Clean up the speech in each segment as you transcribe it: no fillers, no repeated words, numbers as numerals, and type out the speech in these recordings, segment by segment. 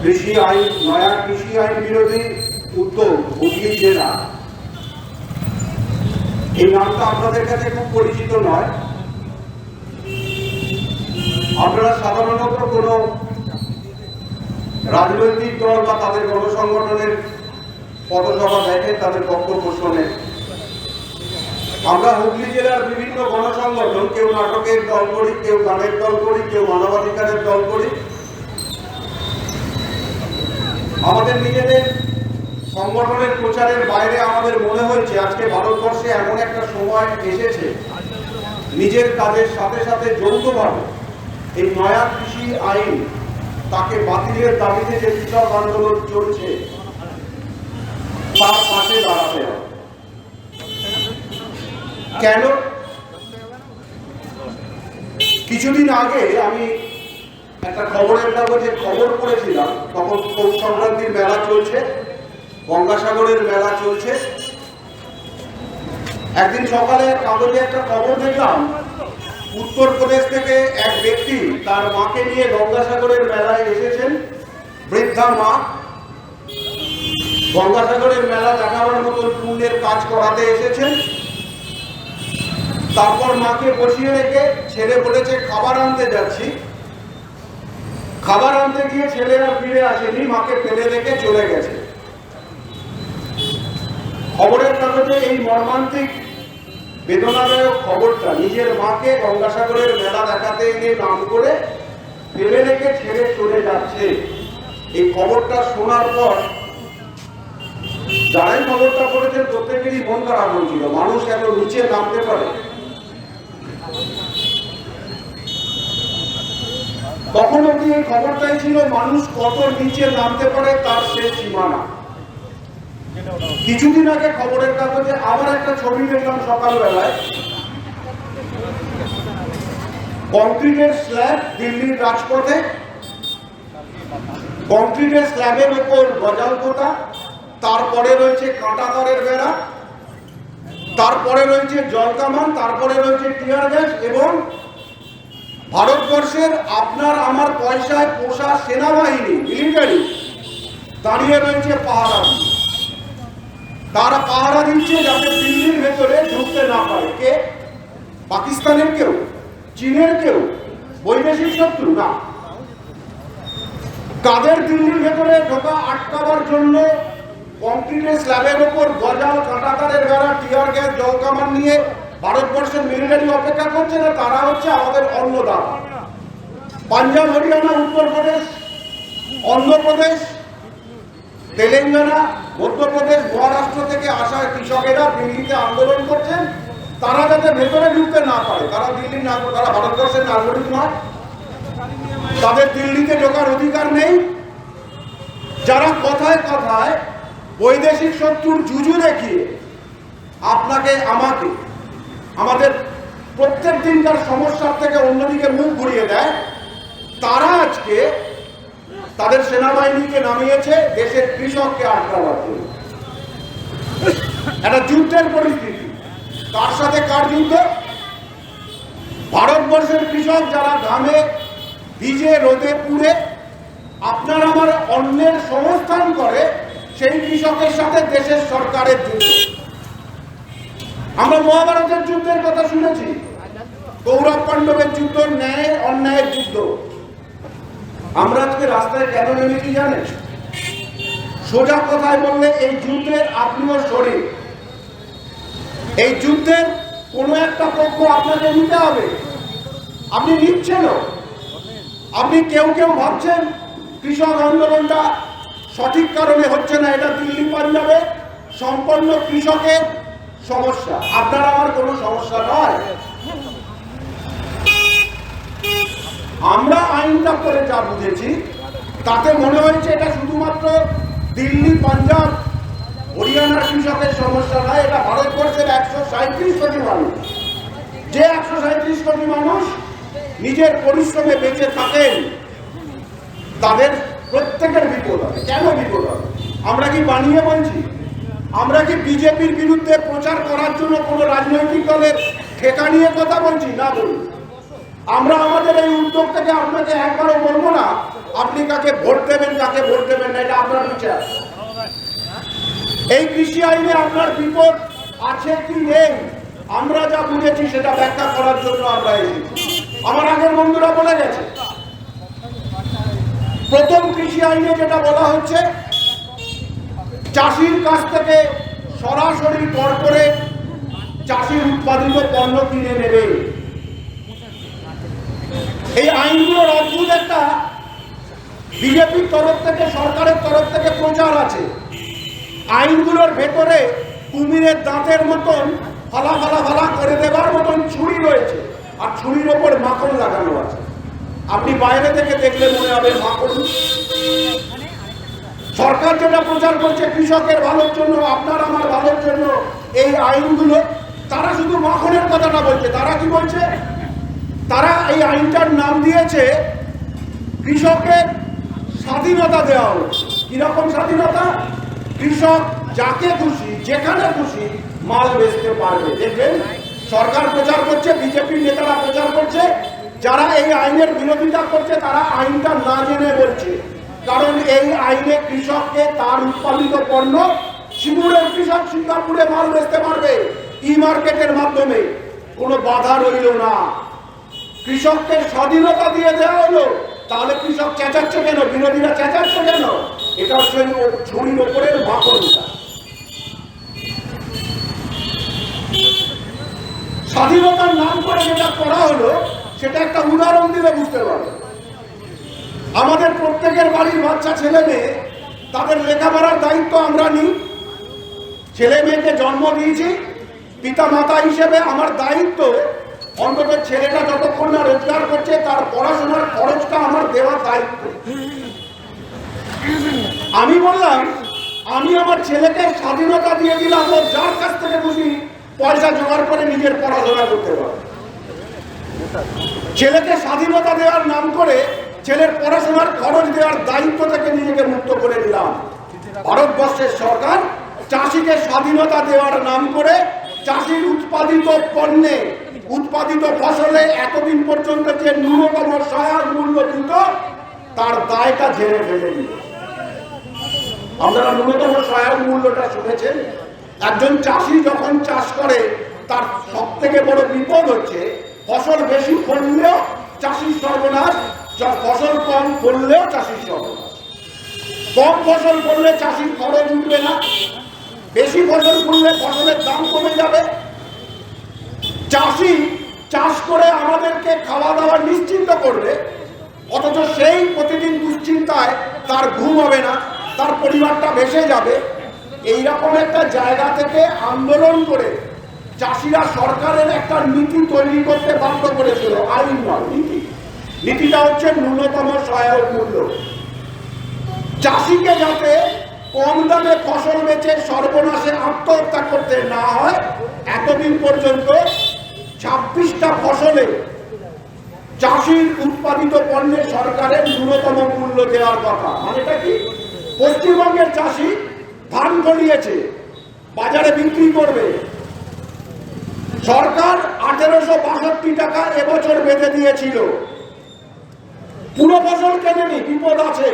কৃষি আইন, নয়া কৃষি আইন বিরোধী উদ্যোগ হুগলি জেলা, এই নামটা আপনাদের কাছে খুব পরিচিত নয়। আপনারা সাধারণত কোনো রাজনৈতিক দল বা তাদের গণসংগঠনের পথসভা দেখে, তাদের বক্তব্য শোনে। আমরা হুগলি জেলার বিভিন্ন গণসংগঠন, কেউ নাটকের দল করি, কেউ গানের দল করি, কেউ মানবাধিকারের দল করি। আমাদের নিজেদের সংগঠনের প্রচারের বাইরে আমাদের মনে হয়েছে আজকে ভারতবর্ষে এমন একটা সময় এসেছে, নিজের কাজের সাথে সাথে যৌথভাবে এই নয়া কৃষি আইন তাকে বাতিলের দাবিতে যে কৃষক আন্দোলন চলছে তার পাশে দাঁড়াতে হবে। কেন? কিছুদিন আগে আমি একটা খবরের কাগজে খবর পড়েছিলাম, তখন পৌষ সংক্রান্তির মেলা চলছে, গঙ্গাসাগরের মেলা চলছে। একদিন সকালে কাগজে একটা খবর দেখলাম, উত্তরপ্রদেশ থেকে এক ব্যক্তি তার মাকে নিয়ে গঙ্গাসাগরের মেলায় এসেছেন। বৃদ্ধা মা গঙ্গাসাগরের মেলা দেখাবার মতো পুণ্যের কাজ করাতে এসেছেন। তারপর মাকে বসিয়ে রেখে ছেলে বলেছে খাবার আনতে যাচ্ছি। খাবার আনতে গিয়ে ছেলেরা ফিরে আসেনি, মাকে ফেলে রেখে চলে গেছে। খবরের কাগজে এই মর্মান্তিক বেদনাদায়ক খবরটা, নিজের মাকে গঙ্গাসাগরের মেলা দেখাতে এনে নাম করে ফেলে রেখে ছেড়ে চলে যাচ্ছে, এই খবরটা শোনার পর যারাই খবরটা পড়েছেন প্রত্যেকেরই মন খারাপ হয়েছিল। মানুষ এত নিচে নামতে পারে? তখন অব্দি এই খবরটাই ছিল মানুষ কত নিচে নামতে পারে তার শেষ সীমানা। কিছুদিন আগে খবরের কাগজে আবার একটা ছবি দেখলাম সকালবেলায়, কংক্রিটের স্ল্যাব দিল্লির রাজপথে, কংক্রিটের স্ল্যাবের উপর গজাল পোতা, তারপরে রয়েছে কাঁটা তারের বেড়া, তারপরে রয়েছে জল কামান, তারপরে রয়েছে টিয়ার গ্যাস, এবং ভারতবর্ষের আপনার আমার পয়সায় পোষা সেনাবাহিনী, মিলিটারি দাঁড়িয়ে রয়েছে পাহারা। তারা পাহারা দিচ্ছে যাতে দিল্লির ভেতরে ঢুকতে না পারে। কে? পাকিস্তানের কেউ, চীনের কেউ, বৈদেশিক শত্রু না। কাদের দিল্লির ভেতরে ঢোকা আটকাবার জন্য কংক্রিটের স্ল্যাবের উপর গজাল, কাঁটাতারের বেড়া, টিয়ার গ্যাস, জল কামান নিয়ে ভারতবর্ষের মিলিটারি অপেক্ষা করছে না, তারা হচ্ছে আমাদের অন্নদাতা। পাঞ্জাব, হরিয়ানা, উত্তরপ্রদেশ, অন্ধ্রপ্রদেশ, তেলেঙ্গানা, মধ্যপ্রদেশ, মহারাষ্ট্র থেকে আসা কৃষকেরা দিল্লিতে আন্দোলন করছেন, তারা যাতে ভেতরে ঢুকতে না পারে। তারা দিল্লির নাগরিক, তারা ভারতবর্ষের নাগরিক নয়, তাদের দিল্লিতে ঢোকার অধিকার নেই। যারা কথায় কথায় বৈদেশিক শত্রুর জুজু দেখিয়ে আপনাকে আমাকে আমাদের প্রত্যেক দিনকার সমস্যার থেকে অন্যদিকে মুখ ঘুরিয়ে দেয়, তারা আজকে তাদের সেনাবাহিনীকে নামিয়েছে দেশের কৃষককে আটকাবার জন্য। একটা যুদ্ধের পরিস্থিতি। কার সাথে কার যুদ্ধ? ভারতবর্ষের কৃষক যারা ঘামে ভিজে রোদে পুড়ে আপনার আমার অন্যের সংস্থান করে, সেই কৃষকের সাথে দেশের সরকারের যুদ্ধ। আমরা মহাভারতের যুদ্ধের কথা শুনেছি, কৌরব পাণ্ডবের যুদ্ধ, ন্যায় অন্যায়ের যুদ্ধ। আমরা আজকে রাস্তায় কেন নেমেছি জানেন? সোজা কথায় বললে এই যুদ্ধের আপনিও শরীর। এই যুদ্ধের কোনো একটা পক্ষ আপনাকে নিতে হবে, আপনি নিচ্ছেন। আপনি কেউ কেউ ভাবছেন কৃষক আন্দোলনটা সঠিক কারণে হচ্ছে না, এটা দিল্লি পাঞ্জাবে সম্পন্ন কৃষকের সমস্যা, আপনার আমার কোনো সমস্যা নয়। আমরা আইনটা করে যা বুঝেছি তাতে মনে হয়েছে এটা শুধুমাত্র দিল্লি, পাঞ্জাব, হরিয়ানার কৃষকের সমস্যা নয়, এটা ভারতবর্ষের 137 কোটি মানুষ। যে 137 কোটি মানুষ নিজের পরিশ্রমে বেঁচে থাকেন, তাদের প্রত্যেকের বিপদ হবে। কেন বিপদ হবে? আমরা কি বানিয়ে বলছি? আমরা কি বিজেপির বিরুদ্ধে প্রচার করার জন্য কোনো রাজনৈতিক দলের ঠেকা নিয়ে কথা বলছি? না বলি। আমরা আমাদের এই উদ্যোগ থেকে আপনাকে একবারও বলবো না আপনি কাকে ভোট দেবেন কাকে ভোট দেবেন না, এটা আপনার বিচার। এই কৃষি আইনে আপনার বিপদ আছে কি নেই আমরা যা বুঝেছি সেটা ব্যাখ্যা করার জন্য আমরা এসেছি। আমার আগের বন্ধুরা বলে গেছে, প্রথম কৃষি আইনে যেটা বলা হচ্ছে, চাষির কাছ থেকে সরাসরি কর্পোরেট চাষির উৎপাদিত পণ্য কিনে নেবে। এই আইনগুলোর অদ্ভুত একটা বিজেপির তরফ থেকে, সরকারের তরফ থেকে প্রচার আছে। আইনগুলোর ভেতরে কুমিরের দাঁতের মতন ফালা ফালা ফালা করে দেবার মতন ছুরি রয়েছে, আর ছুরির ওপর মাখন লাগানো আছে। আপনি বাইরে থেকে দেখলে মনে হবে মাখন। সরকার যেটা প্রচার করছে কৃষকের ভালোর জন্য, আপনার আমার ভালোর জন্য এই আইনগুলো, তারা শুধু মাখনের কথাটা বলছে। তারা কি বলছে? তারা এই আইনটার নাম দিয়েছে কৃষকের স্বাধীনতা দেওয়া হচ্ছে। কিরকম স্বাধীনতা? কৃষক যাকে খুশি যেখানে খুশি মাল বেচতে পারবে। দেখবেন সরকার প্রচার করছে, বিজেপির নেতারা প্রচার করছে, যারা এই আইনের বিরোধিতা করছে তারা আইনটা না জেনে বলছে। কারণ এই আইনে কৃষককে তার উৎপাদিত পণ্য, সিঙ্গুরের কৃষক সিঙ্গাপুরে মাল বেচতে পারবে ই মার্কেটের মাধ্যমে, কোনো বাধা রইল না। কৃষককে স্বাধীনতা দিয়ে দেওয়া হলো। তাহলে কৃষক চেঁচাচ্ছে কেন? বিরোধীরা চেঁচাচ্ছে কেন? এটা হচ্ছে ছুরির ওপরের মাখনটা। স্বাধীনতার নাম করে যেটা করা হলো সেটা একটা উদাহরণ দিলে বুঝতে পারবে। আমাদের প্রত্যেকের বাড়ির বাচ্চা ছেলে মেয়ে, তাদের লেখাপড়ার দায়িত্ব আমরা নিই। ছেলে মেয়েকে জন্ম দিয়েছি, পিতা মাতা হিসেবে আমার দায়িত্ব অন্তত ছেলেটা যতক্ষণ না রোজগার করছে তার পড়াশোনার খরচটা আমার দেওয়ার দায়িত্ব। আমি বললাম আমি আমার ছেলেকে স্বাধীনতা দিয়ে দিলাম, ও যার কাছ থেকে খুশি পয়সা জোগাড় করে নিজের পড়াশোনা করতে পারে। ছেলেকে স্বাধীনতা দেওয়ার নাম করে ছেলের পড়াশোনার খরচ দেওয়ার দায়িত্ব থেকে নিজেকে মুক্ত করে দিলাম। ভারতবর্ষের সরকার চাষিকে স্বাধীনতা দেওয়ার নাম করে চাষির উৎপাদিত পণ্যে, উৎপাদিত ফসলে এতদিন পর্যন্ত যে ন্যূনতম সহায়ক মূল্য দিত তার দায়টা ঝেড়ে ফেলে দিল। আপনারা ন্যূনতম সহায়ক মূল্যটা শুনেছেন? একজন চাষি যখন চাষ করে তার সব থেকে বড় বিপদ হচ্ছে ফসল বেশি ফললেও চাষির সর্বনাশ, ফসল কম ফললেও চাষির সর্বনাশ। কম ফসল করলে চাষির খরচ উঠবে না, বেশি ফসল করলে ফসলের দাম কমে যাবে। চাষি চাষ করে আমাদেরকে খাওয়া দাওয়া নিশ্চিন্ত করবে, অথচ সেই প্রতিদিন দুশ্চিন্তায় তার ঘুম হবে না, তার পরিবারটা ভেসে যাবে। এইরকম একটা জায়গা থেকে আন্দোলন করে চাষিরা সরকারের একটা নীতি তৈরি করতে বাধ্য করেছিল। আইন নয়, নীতি। নীতিটা হচ্ছে ন্যূনতম সহায়ক মূল্য। চাষিকে যাতে কম দামে ফসল বেচে সর্বনাশে আত্মহত্যা করতে না হয়, এতদিন পর্যন্ত 26টা ফসলে চাষির উৎপাদিত পণ্যে সরকারের ন্যূনতম মূল্য দেওয়ার কথা। মানেটা কি? পশ্চিমবঙ্গের চাষি ধান ফলিয়েছে, বাজারে বিক্রি করবে, সরকার 1862 টাকা এবছর বেঁধে দিয়েছিল। পুরো ফসল কেনেনি, বিপদ আছে।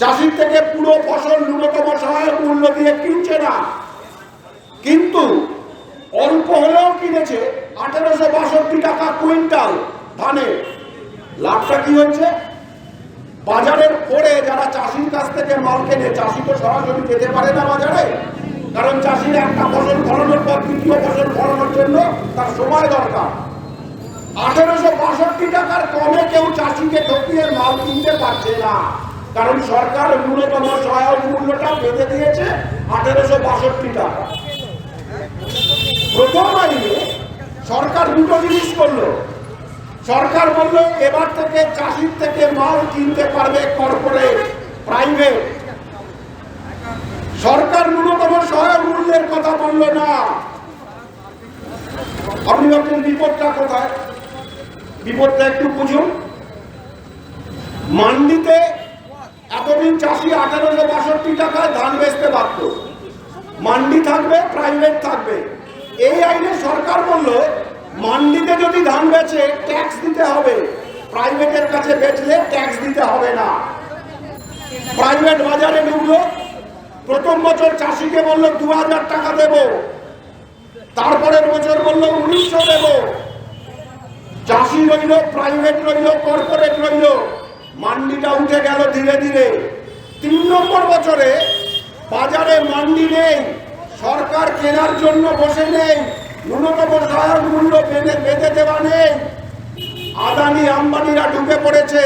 চাষির থেকে পুরো ফসল ন্যূনতম সহায়ক মূল্য দিয়ে কিনছে না, কিন্তু অল্প হলেও কিনেছে 1862 টাকা কুইন্টাল ধানে। লাভটা কি হয়েছে? বাজারের পরে যারা চাষির কাছ থেকে মাল কেনে, চাষি তো সরাসরি যেতে পারে না বাজারে, কারণ চাষির একটা ফসল ফলানোর পর দ্বিতীয় ফসল ফলানোর জন্য তার সময় দরকার। 1862 টাকার কমে কেউ চাষিকে ঠকিয়ে মাল কিনতে পারছে না, কারণ সরকার ন্যূনতম সহায়ক মূল্যটা বেঁধে দিয়েছে 1862 টাকা। প্রথম আইনে সরকার দুটো জিনিস করলো। সরকার বলল এবার থেকে চাষির থেকে মাল কিনতে পারবে কর্পোরেট, প্রাইভেট। সরকার ন্যূনতম সহায়ক মূল্যের কথা বলল না। আপনি ভাবছেন বিপদটা কোথায়? বিপদটা একটু বুঝুন। মান্ডিতে এতদিন চাষি 1862 টাকায় ধান বেচতে পারত। মান্ডি থাকবে, প্রাইভেট থাকবে। এই আইনে সরকার বলল মান্ডিতে যদি ধান বেচে ট্যাক্স দিতে হবে, প্রাইভেটের কাছে বেচলে ট্যাক্স দিতে হবে না। প্রাইভেট বাজারে ঢুকলো, প্রথম বছর চাষিকে বললো 2000 টাকা দেব, তারপরের বছর বললো 1900 দেব। চাষি রইল, প্রাইভেট রইল, কর্পোরেট রইল, মান্ডিটা উঠে গেল ধীরে ধীরে। 3 নম্বর বছরে বাজারে মান্ডি নেই, সরকার কেনার জন্য বসে নেই, ন্যূনতম সহায়ক মূল্য বেঁধে দেওয়া নেই। আদানি আম্বানিরা ঢুকে পড়েছে,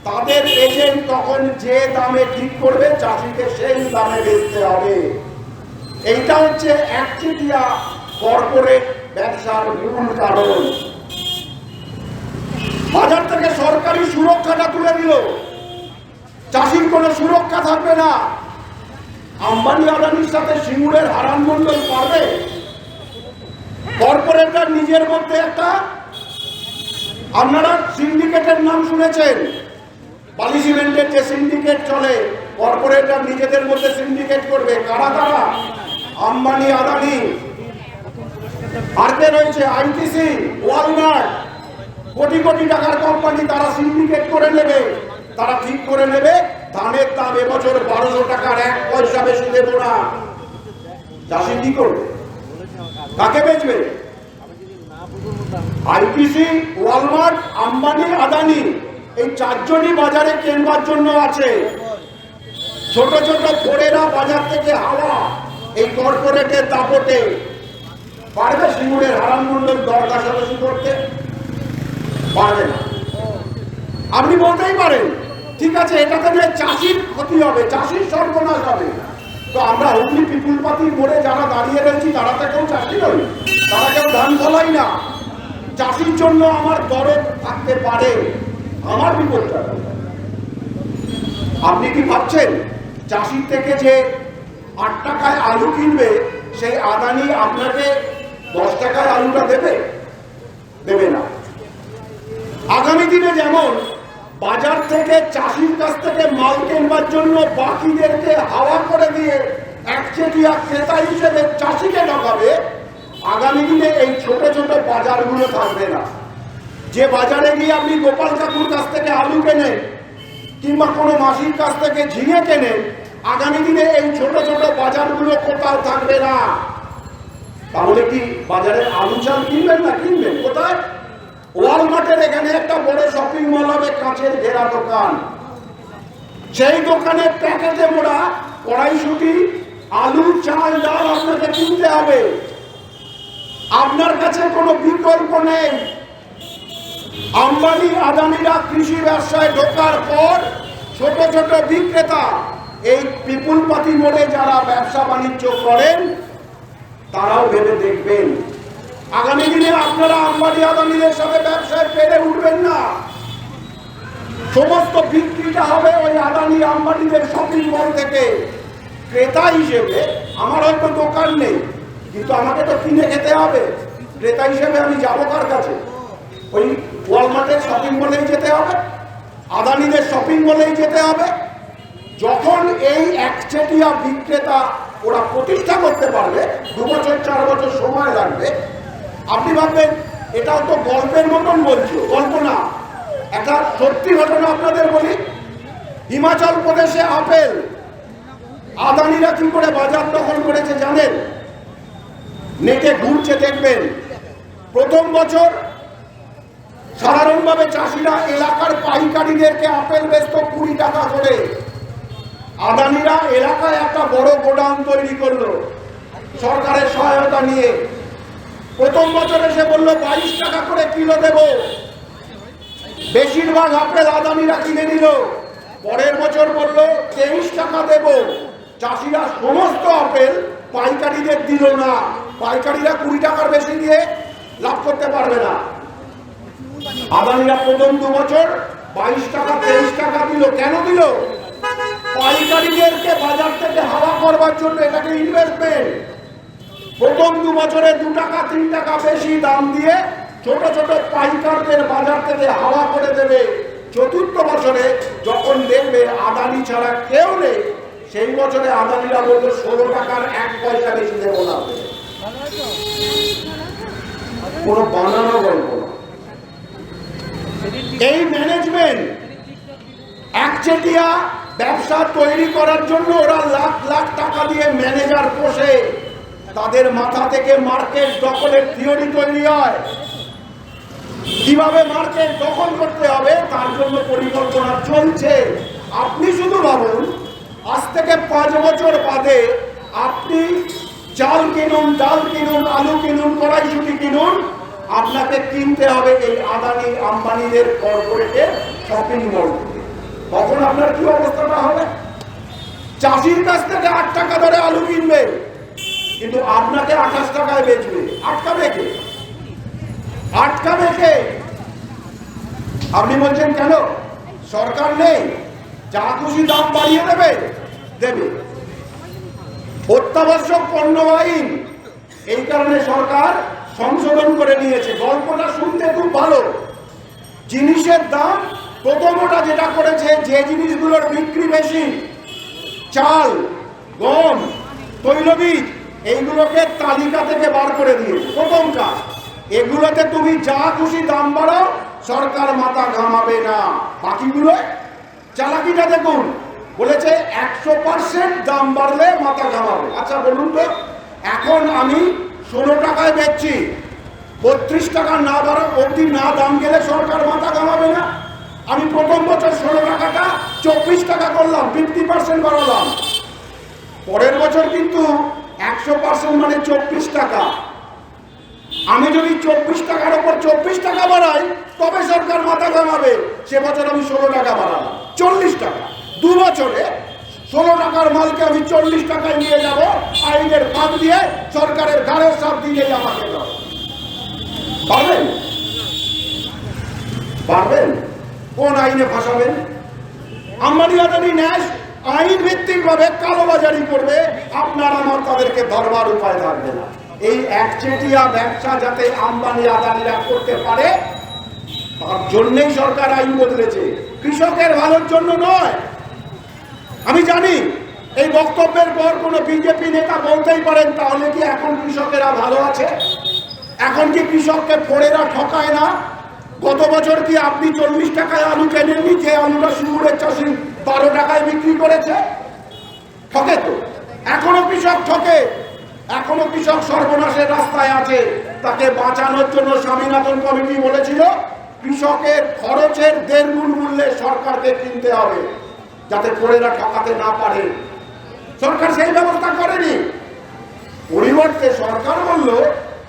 তাদের এজেন্ট তখন যে দামে ঠিক করবে চাষিকে সেই দামে বেচতে হবে। এইটা হচ্ছে একচেটিয়া কর্পোরেট ব্যবসার মূল কারণ। বাজার থেকে সরকারি সুরক্ষাটা তুলে দিল, চাষির কোনো সুরক্ষা থাকবে না। আম্বানি আদানির সাথে সিঙ্গুরের হারান মন্ডল পারবে? কর্পোরেটরা নিজের মধ্যে একটা, আপনারা সিন্ডিকেটের নাম শুনেছেন, বালি সিমেন্টের যে সিন্ডিকেট চলে, কর্পোরেটরা নিজেদের মধ্যে সিন্ডিকেট করবে। কারা তারা? আম্বানি আদানি, আর কে রয়েছে? আইটিসি, ওয়ালমার্ট, কোটি কোটি টাকার কোম্পানি, তারা সিন্ডিকেট করে নেবে। তারা ঠিক করে নেবে ধানের দাম এবছর 1200 টাকার 1 পয়সা বেশি দেব না। চাষি কি করবে? কাকে বেচবে? আইটিসি, ওয়ালমার্ট, আম্বানি, আদানি, এই চারজনই বাজারে কেনবার জন্য আছে। ছোট ছোট ফোড়েরা বাজার থেকে হাওয়া, এই কর্পোরেটের দাপটে পারবে সিঙ্গুরের হারান মন্ডল দর কষাকষি করতে? পারবে না। আপনি বলতেই পারেন ঠিক আছে, এটাতে নিয়ে চাষির ক্ষতি হবে, চাষির সর্বনাশ হবে। তো আমরা হুগলি পিপুলপাতির মোড়ে যারা দাঁড়িয়ে রয়েছি তারা তো কেউ চাষি নই, তারা কেউ ধান ফলাই না। চাষির জন্য আমার দরদ থাকতে পারে, আমার বিপদটা। আপনি কি ভাবছেন চাষির থেকে যে 8 টাকায় আলু কিনবে সেই আদানি আপনাকে 10 টাকায় আলুটা দেবে? দেবে না। আগামী দিনে যেমন বাজার থেকে চাষির কাছ থেকে মাল কেনবার জন্য বাকিদেরকে হাওয়া করে দিয়ে একচেটিয়া ক্রেতা হিসেবে চাষিকে ঢোকাবে, আগামী দিনে এই ছোট ছোট বাজারগুলো থাকবে না। যে বাজারে গিয়ে আপনি গোপাল কাকুর কাছ থেকে আলু কেনেন কিংবা কোনো মাসির কাছ থেকে ঝিঙে কেনেন, আগামী দিনে এই ছোট ছোট বাজারগুলো কোথাও থাকবে না। তাহলে কি বাজারে আলু চাল কিনবেন না? কিনবেন কোথায়? ওয়ালমার্টের এখানে একটা বড় শপিং মল হবে, কাঁচের ঘেরা দোকান। সেই দোকানে প্যাকেটে মোড়া কড়াইশুঁটি, আলু, চাল, ডাল আপনাকে কিনতে হবে। আপনার কাছে কোনো বিকল্প নেই। আম্বানি আদানিরা কৃষি ব্যবসায় ঢোকার পর ছোট ছোট বিক্রেতা, এই পিপুলপাতি মোড়ে যারা ব্যবসা বাণিজ্য করেন, তারাও ভেবে দেখবেন আগামী দিনে আপনারা আম্বানি আদানিদের সাথে ব্যবসায় পেরে উঠবেন না। সমস্ত বিক্রিটা হবে ওই আদানি আম্বানিদের শপিং মল থেকে। ক্রেতা হিসেবে আমার হয়তো দোকান নেই, কিন্তু আমাকে তো কিনে খেতে হবে। ক্রেতা হিসেবে আমি যাবো কার কাছে? ওই ওয়ালমার্টের শপিং মলেই যেতে হবে, আদানিদের শপিং মলেই যেতে হবে। যখন এই একচেটিয়া বিক্রেতা ওরা প্রতিষ্ঠা করতে পারবে, 2 বছর 4 বছর সময় লাগবে। আপনি ভাববেন এটাও তো গল্পের মতন বলছো, গল্প না, একটা সত্যি ঘটনা আপনাদের বলি। হিমাচল প্রদেশে আপেল আদানিরা কি করে বাজার দখল করেছে জানেন? নেটে ঘুরছে দেখবেন। প্রথম বছর সাধারণভাবে চাষিরা এলাকার পাইকারিদেরকে আপেল বেচত 20 টাকা করে। আদানিরা এলাকায় একটা বড় গোডাউন তৈরি করলো সরকারের সহায়তা নিয়ে। প্রথম বছর এসে বললো 22 টাকা করে কিলো দেব। বেশিরভাগ আপেল আদানিরা কিনে নিল। পরের বছর বললো 23 টাকা দেব। চাষিরা সমস্ত আপেল পাইকারিদের দিল না। পাইকারিরা 20 টাকার বেশি দিয়ে লাভ করতে পারবে না। আদানিরা প্রথম 2 বছর 22 টাকা 23 টাকা দিল। কেন দিল? পাইকারিদেরকে বাজার থেকে হাওয়া করবার জন্য। এটাকে ইনভেস্টমেন্ট। প্রথম 2 বছরে 2 টাকা 3 টাকা বেশি দাম দিয়ে ছোট ছোট পাইকারদের বাজার থেকে হাওয়া করে দেবে। চতুর্থ বছরে যখন দেখবে আদানি ছাড়া কেউ নেই, সেই বছরে আদানিরা বলবে 16 টাকার 1 পয়সা বেশি দেবো না। কোনো বানানো গল্প না। এই ম্যানেজমেন্ট একচেটিয়া ব্যবসা তৈরি করার জন্য ওরা লাখ লাখ টাকা দিয়ে ম্যানেজার পোষে। তাদের মাথা থেকে মার্কেট দখলের থিওরি তৈরি হয়। কিভাবে মার্কেট দখল করতে হবে তার জন্য পরিকল্পনা চলছে। আপনি শুধু ভাবুন, আজ থেকে 5 বছর বাদে আপনি চাল কিনুন, ডাল কিনুন, আলু কিনুন, কড়াইশুটি কিনুন, আপনাকে কিনতে হবে এই আদানি আম্বানিদের কর্পোরেটের শপিং মল থেকে। তখন আপনার কি অবস্থাটা হবে? চাষির কাছ থেকে 8 টাকা ধরে আলু কিনবে, কিন্তু আপনাকে 28 টাকায় বেচবে। আটকাবে কে? আটকাবে কে? আপনি বলছেন কেন সরকার নেই, যা খুশি দাম বাড়িয়ে দেবে। অত্যাবশ্যক পণ্য আইন এই কারণে সরকার সংশোধন করে নিয়েছে। গল্পটা শুনতে খুব ভালো। জিনিসের দাম প্রথমটা যেটা করেছে, যে জিনিসগুলোর বিক্রি বেশি, চাল, গম, তৈলবীজ, এইগুলোকে তালিকা থেকে বার করে দিয়েছে। প্রথম কাজ, এগুলোতে তুমি যা খুশি দাম বাড়াও, সরকার মাথা ঘামাবে না। বাকিগুলো চালাকিটা দেখুন, বলেছে 100% দাম বাড়লে মাথা ঘামাবে। আচ্ছা বলুন তো, এখন আমি 16 টাকায় বেচছি, 32 টাকা না বাড়া অবধি না দাম গেলে সরকার মাথা ঘামাবে না? আমি প্রথম বছর 16 টাকাটা 24 টাকা করলাম, 50% বাড়ালাম। পরের বছর কিন্তু 100% মানে 24 টাকা। আমি যদি 24 টাকার উপর 24 টাকা বাড়াই, তবে সরকার মাথা ঘামাবে। সে বছর আমি 16 টাকা বাড়ালাম, 40 টাকা। 2 বছরে 16 টাকার মালকে আমি 40 টাকায় নিয়ে যাব, আইনের ফাঁক দিয়ে সরকারের ঘাড়ের সাপ দিয়ে আমাকে দাও। পারবেন? পারবেন? কোন আইনে ফাঁসাবেন? আম্বানি আদানি ন্যাস আইন ভিত্তিক ভাবে কালোবাজারি করবে, আপনার আমার তাদেরকে ধরবার উপায় থাকবে না। এই একচেটিয়া ব্যবসা যাতে আম্বানি আদানিরা করতে পারে, তার জন্যই সরকার আইন বদলেছে, কৃষকের ভালোর জন্য নয়। আমি জানি এই বক্তব্যের পর কোনো বিজেপি নেতা বলতেই পারেন, তাহলে কি এখন কৃষকেরা ভালো আছে? এখন কি কৃষককে ফোড়েরা ঠকায় না? গত বছর কি আপনি 40 টাকায় আলু কেনেননি, যে আলুটা সিঙ্গুরের চাষি 12 টাকায় বিক্রি করেছে? ঠকে তো, এখনো কৃষক ঠকে, এখনো কৃষক সর্বনাশের রাস্তায় আছে। তাকে বাঁচানোর জন্য স্বামীনাথন কমিটি বলেছিল, কৃষকের খরচের 1.5 গুণ মূল্যে সরকারকে কিনতে হবে, যাতে ফোড়েরা ঠকাতে না পারে। সরকার সেই ব্যবস্থা করেনি। পরিবর্তে সরকার বলল,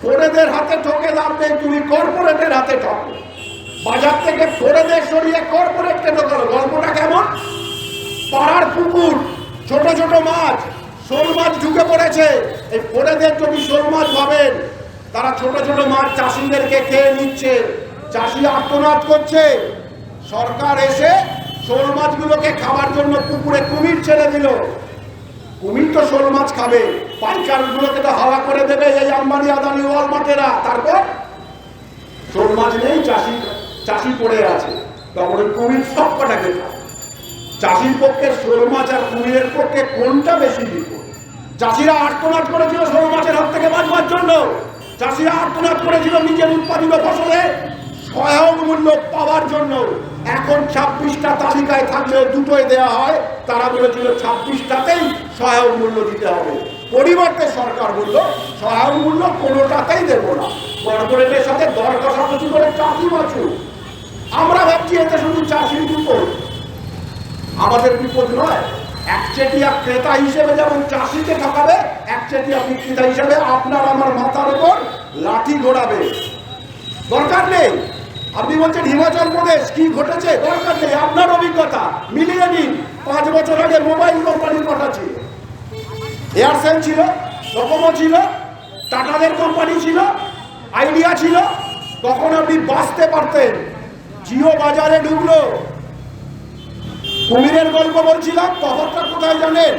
ফোড়েদের হাতে ঠকে লাভ নেই, তুমি কর্পোরেটের হাতে ঠকো। বাজার থেকে ফোড়েদের সরিয়ে কর্পোরেটকে ঢোকালো। গল্পটা কেমন? পাড়ার পুকুর, ছোট ছোট মাছ, শোল মাছ ঢুকে পড়েছে। এই ফোড়েদের যদি শোল মাছ ভাবেন, তারা ছোট ছোট মাছ চাষিদেরকে খেয়ে নিচ্ছে, চাষি আর্তনাদ করছে। সরকার এসে শোল মাছগুলোকে খাবার জন্য পুকুরে কুমির ছেড়ে দিল। কুমির তো শোল মাছ খাবে, পাইকারগুলোকে তো হাওয়া করে দেবে এই আম্বানি আদানি ওয়ালমার্টেরা। তারপর শোল মাছ নেই, চাষি পড়ে আছে, তখন কুমির সব কটাকে খায়। চাষির পক্ষে শোল মাছ আর কুমিরের পক্ষে কোনটা বেশি বিপদ? চাষিরা আর্তনাদ করেছিল শোল মাছের হাত থেকে বাঁচবার জন্য। চাষিরা আর্তনাদ করেছিল নিজের উৎপাদিত ফসলে সহায়ক মূল্য পাওয়ার জন্য। এখন 26টা তালিকায় থাকলেও দুটোই দেওয়া হয়, তারা বলেছিল 26টাতেই সহায়ক মূল্য দিতে হবে। পরিবর্তে সরকার বলল, সহায়ক মূল্য কোনোটাতেই দেব না, কর্পোরেটের সাথে দর কষাকষি করে চাষি বাঁচুক। আমরা ভাবছি এতে শুধু চাষির বিপদ, আমাদের বিপদ নয়। একচেটিয়া ক্রেতা হিসেবে যেমন চাষিকে ঠকাবে, একচেটিয়া বিক্রেতা হিসেবে আপনার আমার মাথার উপর লাঠি ঘোরাবে। দরকার নেই। আপনি বলছেন হিমাচল প্রদেশ কি ঘটেছে, দরকার নেই। আপনার অভিজ্ঞতা মিলিয়ে নিন। 5 বছর আগে মোবাইল কোম্পানির কথা ছিল, এয়ারসেল ছিল, ডোকোমো ছিল, টাটাদের কোম্পানি ছিল, আইডিয়া ছিল, তখন আপনি বাঁচতে পারতেন। জিও বাজারে ঢুকলো। কুমিরের গল্প বলছিলাম, তফাৎটা কোথায় জানেন?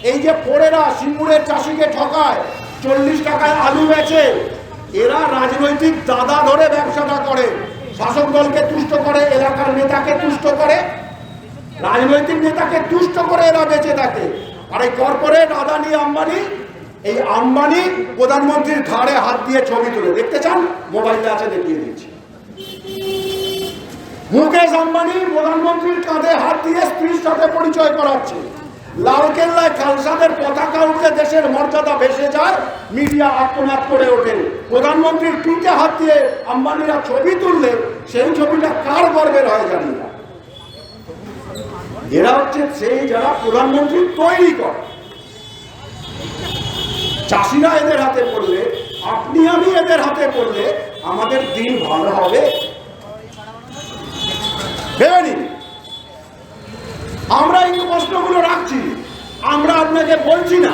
এই যে ফোড়েরা সিঙ্গুরের চাষিকে ঠকায়, 40 টাকায় আলু বেচে, এরা রাজনৈতিক দাদা ধরে ব্যবসাটা করে, শাসক দলকে তুষ্ট করে, এলাকার নেতাকে তুষ্ট করে, রাজনৈতিক নেতাকে তুষ্ট করে এরা বেঁচে থাকে। আর এই কর্পোরেট আদানি আম্বানি, এই আম্বানি প্রধানমন্ত্রীর ঘাড়ে হাত দিয়ে ছবি তুলে, দেখতে চান? মোবাইলে আছে, দেখিয়ে দিচ্ছি। মুকেশ আম্বানি প্রধানমন্ত্রীর কাঁধে হাত দিয়ে স্ত্রীর সাথে পরিচয় করাচ্ছে, লালকেল্লায় খালসাদের পতাকা উঠে দেশের মর্যাদা ভেসে যায়, মিডিয়া আত্মনাদ করে ওঠে। প্রধানমন্ত্রীর পিঠে হাত দিয়ে আম্বানিরা ছবি তুললে সেই ছবিটা কার গর্বের হয় জানি না। এরা হচ্ছে সেই যারা প্রধানমন্ত্রী তৈরি করে। চাষিরা এদের হাতে পড়লে, আপনি আমি এদের হাতে পড়লে আমাদের দিন ভালো হবে ভেবে নিন। আমরা এই প্রশ্নগুলো রাখছি, আমরা আপনাকে বলছি না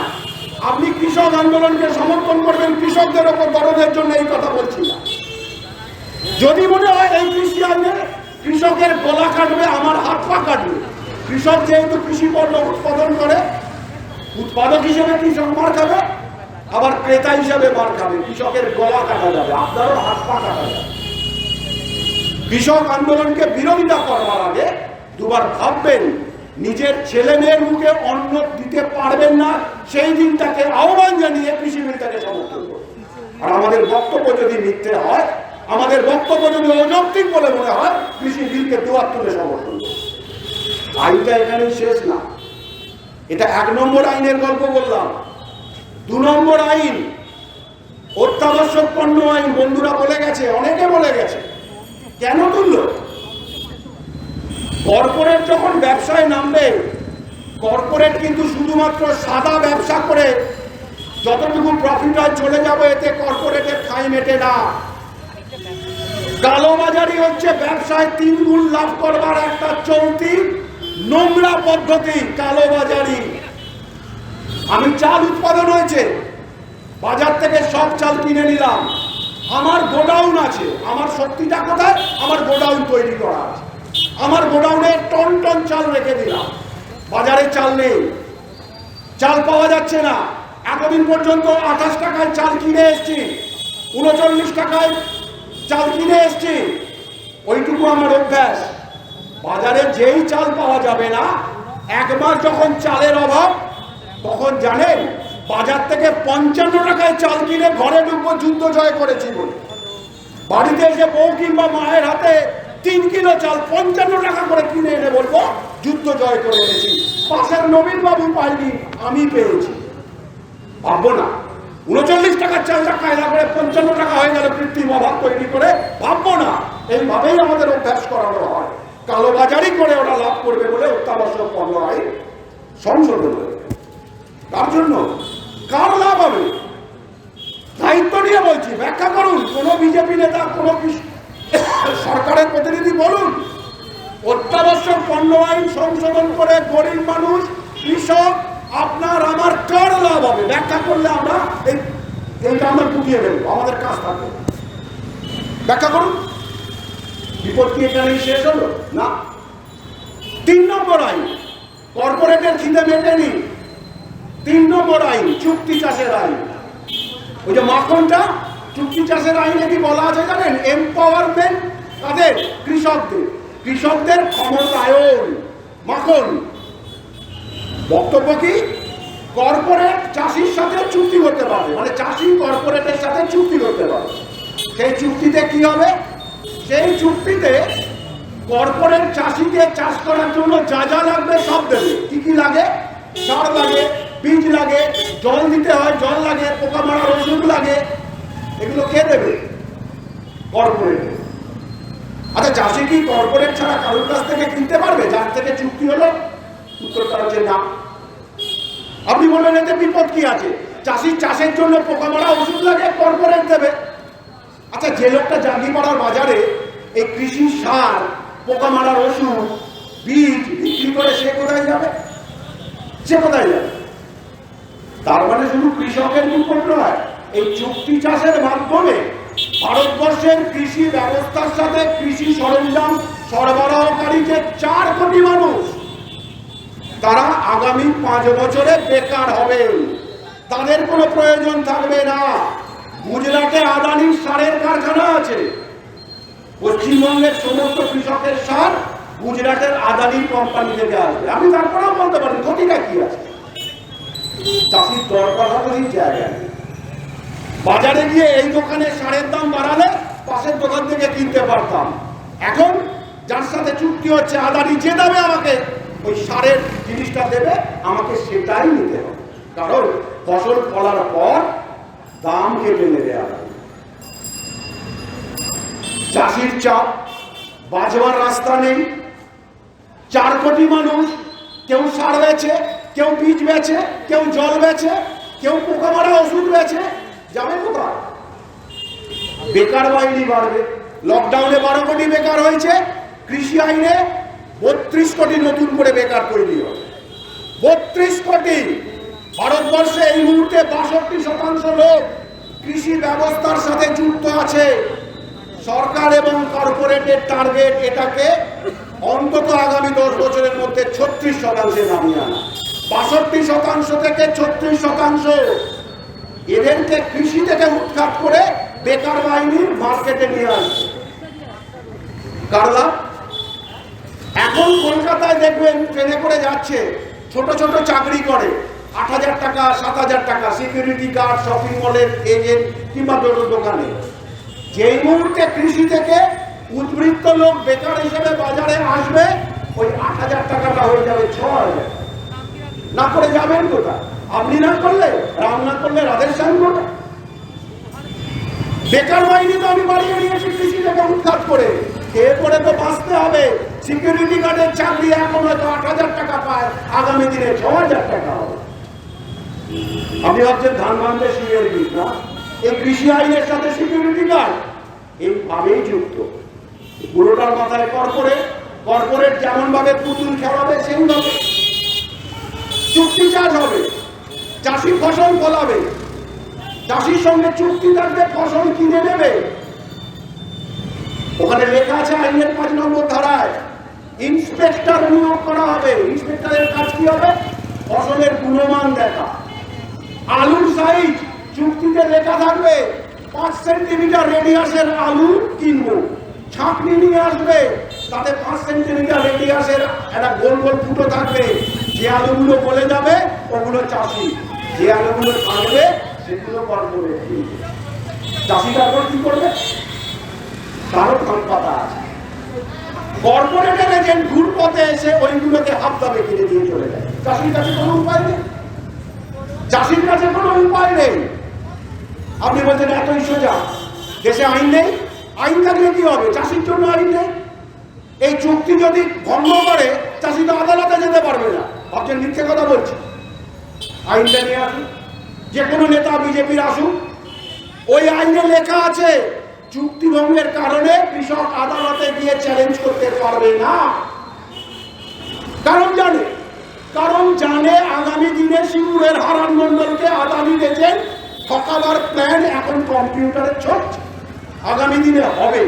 আপনি কৃষক আন্দোলনকে সমর্থন করবেন, কৃষকদের ওপর দরদের জন্য এই কথা বলছি না। যদি মনে হয় এই কৃষি আইনে কৃষকের গলা কাটবে, আমার হাত পা কাটবে, কৃষক যেহেতু কৃষি পণ্য উৎপাদন করে, উৎপাদক হিসেবে কৃষক মার খাবে, আবার ক্রেতা হিসেবে মার খাবে, কৃষকের গলা কাটা যাবে, আপনারও হাত পা কাটা যাবে। কৃষক আন্দোলনকে বিরোধিতা করবার আগে দুবার ভাববেন, নিজের ছেলে মেয়ের মুখে অন্ন দিতে পারবেন না সেই দিনটাকে আহ্বান জানিয়ে কৃষি বিলটাকে সমর্থন করুন। আর আমাদের বক্তব্য যদি মিথ্যে হয়, আমাদের বক্তব্য যদি অযৌক্তিক বলে মনে হয়, কৃষি বিলকে দুয়ার তুলে সমর্থন করুন। আইনটা এখানেই শেষ না, এটা 1 নম্বর আইনের গল্প বললাম। 2 নম্বর আইন অত্যাবশ্যক পণ্য আইন, বন্ধুরা বলে গেছে, অনেকে বলে গেছে। কেন তুলল? কর্পোরেট যখন ব্যবসায় নামবে, কর্পোরেট কিন্তু শুধুমাত্র সাদা ব্যবসা করে যতটুকু প্রফিট হয় চলে যাবে, এতে কর্পোরেটের খাই মেটে না। কালোবাজারি হচ্ছে ব্যবসায় 3 গুণ লাভ করবার একটা চলতি নোংরা পদ্ধতি, কালোবাজারি। আমি চাল উৎপাদন হয়েছে, বাজার থেকে সব চাল কিনে নিলাম, আমার গোডাউন আছে, আমার শক্তিটা কোথায়? আমার গোডাউন তৈরি করা আছে, আমার গোডাউনে টন টন চাল রেখে দিলাম, বাজারে চাল নেই, চাল পাওয়া যাচ্ছে না। এতদিন পর্যন্ত 28 টাকায় চাল কিনে এসছি, 39 টাকায় চাল কিনে এসছি, ওইটুকু আমার অভ্যাস। বাজারে যেই চাল পাওয়া যাবে না, একবার যখন চালের অভাব, তখন জানেন বাজার থেকে 55 টাকায় চাল কিনে ঘরে ঢুকবো, যুদ্ধ জয় করেছি বলে। বাড়িতে এসে বউ কিংবা মায়ের হাতে 3 কিলো চাল 55 টাকা করে কিনে এনে বলবো যুদ্ধ জয় করে এনেছি। পাশের নবীন বাবু পাইনি, আমি পেয়েছি। ভাববো না 39 টাকার চালটা কায়দা করে 55 টাকা হয়ে গেল কৃত্রিম অভাব তৈরি করে, ভাববো না। এইভাবেই আমাদের অভ্যাস করানো হয়। কালোবাজারি করে ওরা লাভ করবে বলে অত্যাবশ্যক পণ্য আইন সংশোধন হবে। তার জন্য কার লাভ হবে? দায়িত্ব নিয়ে বলছি, ব্যাখ্যা করুন। কোন বিজেপি নেতা, কোন সরকারের প্রতিনিধি বলুন, অত্যাবশ্যক পণ্য আইন সংশোধন করে গরিব মানুষ, কৃষক, আপনার আমার কার লাভ হবে? ব্যাখ্যা করলে আমরা এইটা আমরা গুটিয়ে ফেলবো, আমাদের কাজ থাকবে। ব্যাখ্যা করুন। বিপদ কি এখানেই শেষ হলো? না। 3 নম্বর আইন, কর্পোরেটের খিদে মেটেনি। 3 নম্বর আইন চুক্তি চাষের আইন। ওই যে মাখনটা, চুক্তি চাষের আইনে কি বলা আছে জানেন? এম্পাওয়ারমেন্ট তাদের, কৃষকদের, কৃষকদের ক্ষমতায়ন। মাখন বক্তব্য কি? কর্পোরেট চাষির সাথে চুক্তি করতে পারবে, মানে চাষি কর্পোরেটের সাথে চুক্তি করতে পারবে। সেই চুক্তিতে কি হবে? সেই চুক্তিতে কর্পোরেট চাষিকে চাষ করার জন্য যা যা লাগবে সব দেবে। কি কি লাগে? সার লাগে, বীজ লাগে, জল দিতে হয়, জল লাগে, পোকা মারার ওষুধ লাগে। এগুলো কে দেবে? কর্পোরেট। আচ্ছা, চাষি কি কর্পোরেট ছাড়া কারোর কাছ থেকে কিনতে পারবে যার থেকে চুক্তি হলো? উত্তরটা হচ্ছে না। আপনি বলবেন এতে বিপদ কি আছে? চাষির চাষের জন্য পোকা মারা ওষুধ লাগে, কর্পোরেট দেবে। আচ্ছা, যে লোকটা জাঙ্গিপাড়ার বাজারে এই কৃষি সার, পোকা মারার ওষুধ, বীজ বিক্রি করে, সে কোথায় যাবে? সে কোথায় যাবে? তার মানে শুধু কৃষকের বিপদ নয়, এই চুক্তি চাষের মাধ্যমে ভারতবর্ষের কৃষি ব্যবস্থার সাথে কৃষি সরঞ্জাম সরবরাহকারী যে 4 কোটি মানুষ, তারা আগামী 5 বছরে বেকার হবে। তাদের কোনো প্রয়োজন থাকবে না। গুজরাটে আদানির সারের কারখানা আছে, পশ্চিমবঙ্গের সমস্ত কৃষকের সার গুজরাটের আদানির কোম্পানি থেকে আসবে। আমি তারপরেও বলতে পারি ক্ষতিটা কি আছে? চাষির দরকার হবে জায়গায়। বাজারে গিয়ে এই দোকানে সারের দাম বাড়ালে পাশের দোকান থেকে কিনতে পারতাম। এখন যার সাথে চুক্তি হচ্ছে আদানি যে দামে আমাকে ওই সারের জিনিসটা দেবে আমাকে সেটাই নিতে হবে, কারণ ফসল ফলার পর দাম কেটে নেবে আদানি। চাষির চাপ, বাঁচবার রাস্তা নেই। 4 কোটি মানুষ, কেউ সার বেচে, কেউ বীজ বেচে, কেউ জল বেচে, কেউ পোকা মারা ওষুধ বেচে, যাবে কোথায়? বেকার বাহিনী বাড়বে। লকডাউনে 12 কোটি বেকার হয়েছে, কৃষি আইনে 32 কোটি নতুন করে বেকার তৈরি হবে। 32 কোটি। ভারতবর্ষে এই মুহূর্তে 62% লোক কৃষি ব্যবস্থার সাথে যুক্ত আছে। সরকার এবং কর্পোরেটের টার্গেট এটাকে অন্তত আগামী 10 বছরের মধ্যে 36% নামিয়ে আনা। 62% থেকে 36%। এদেরকে কৃষি থেকে উৎখাত করে বেকার বাহিনীর মার্কেটে নিয়ে আসবে। কারলা এখন কলকাতায় দেখবেন ট্রেনে করে যাচ্ছে, ছোট ছোট চাকরি করে, 8,000 টাকা 7,000 টাকা, সিকিউরিটি গার্ড, শপিং মলের এজেন্ট কিংবা দোকানে। যেই মুহূর্তে কৃষি থেকে উদ্বৃত্ত লোক বেকার হিসেবে বাজারে আসবে, ওই 8,000 টাকাটা হয়ে যাবে 6,000। না করে যাবেন কোথায়? আপনি না করলে, রাম না করলে রাধের শ্যাম করবে। বেকার বাহিনী তো আমি বাড়িয়ে নিয়েছি কৃষি থেকে উৎখাত করে, এরপরে তো বাঁচতে হবে। সিকিউরিটি গার্ডের চাকরি এখন হয়তো 8,000 টাকা পায়, আগামী দিনে 6,000 টাকা হবে। আপনি ভাবছেন ধান বাঁধতে শিবের বীজ না, এই কৃষি আইনের সাথে সিকিউরিটি গার্ড এইভাবেই যুক্ত। পুরোটার মাথায় কর্পোরেট যেমন ভাবে পুতুল খেলাবে সেইভাবে চুক্তি চাষ হবে। চাষি ফসল ফলাবে, চাষির সঙ্গে চুক্তি থাকবে, ফসল কিনে নেবে। ওখানে লেখা আছে আইনের 5 নম্বর ধারায় ইন্সপেক্টর নিয়োগ করা হবে। ইন্সপেক্টরের কাজ কি হবে? ফসলের গুণমান দেখা। আলুর সাইজ চুক্তিতে লেখা থাকবে, 5 সেন্টিমিটার রেডিয়াসের আলু কিনবো। ছাঁকনি নিয়ে আসবে, তাতে 5 সেন্টিমিটার রেডিয়াসের একটা গোল গোল ফুটো থাকবে। যে আলুগুলো গলে যাবে ওগুলো চাষি, যে আলুগুলো থাকবে সেগুলো কর্পোরেট। চাষি তারপর কি করবে? তারও ধান পাতা আছে। কর্পোরেটের এজেন্ট ঘুর পথে এসে ওইগুলোকে হাত দামে কিনে দিয়ে চলে যায়। চাষির কাছে কোনো উপায় নেই, চাষির কাছে কোনো উপায় নেই। আপনি বলছেন এতই সোজা, দেশে আইন নেই। আইন থাকলে কি হবে? চাষির জন্য আইন নেই। এই চুক্তি যদি ভঙ্গ করে চাষি তো আদালতে যেতে পারবে না। ভাবছেন মিথ্যে কথা বলছি? আইনটা নিয়ে আসুন, যে কোনো নেতা বিজেপির আসুন, ওই আইনে লেখা আছে চুক্তি ভঙ্গের কারণে কৃষক আদালতে গিয়ে চ্যালেঞ্জ করতে পারবে না। কারণ জানে আগামী দিনে সিঙ্গুরের হারান মন্ডলকে আদানি এজেন্ট ঠকাবার প্ল্যান এখন কম্পিউটারে চলছে। আগামী দিনে হবে,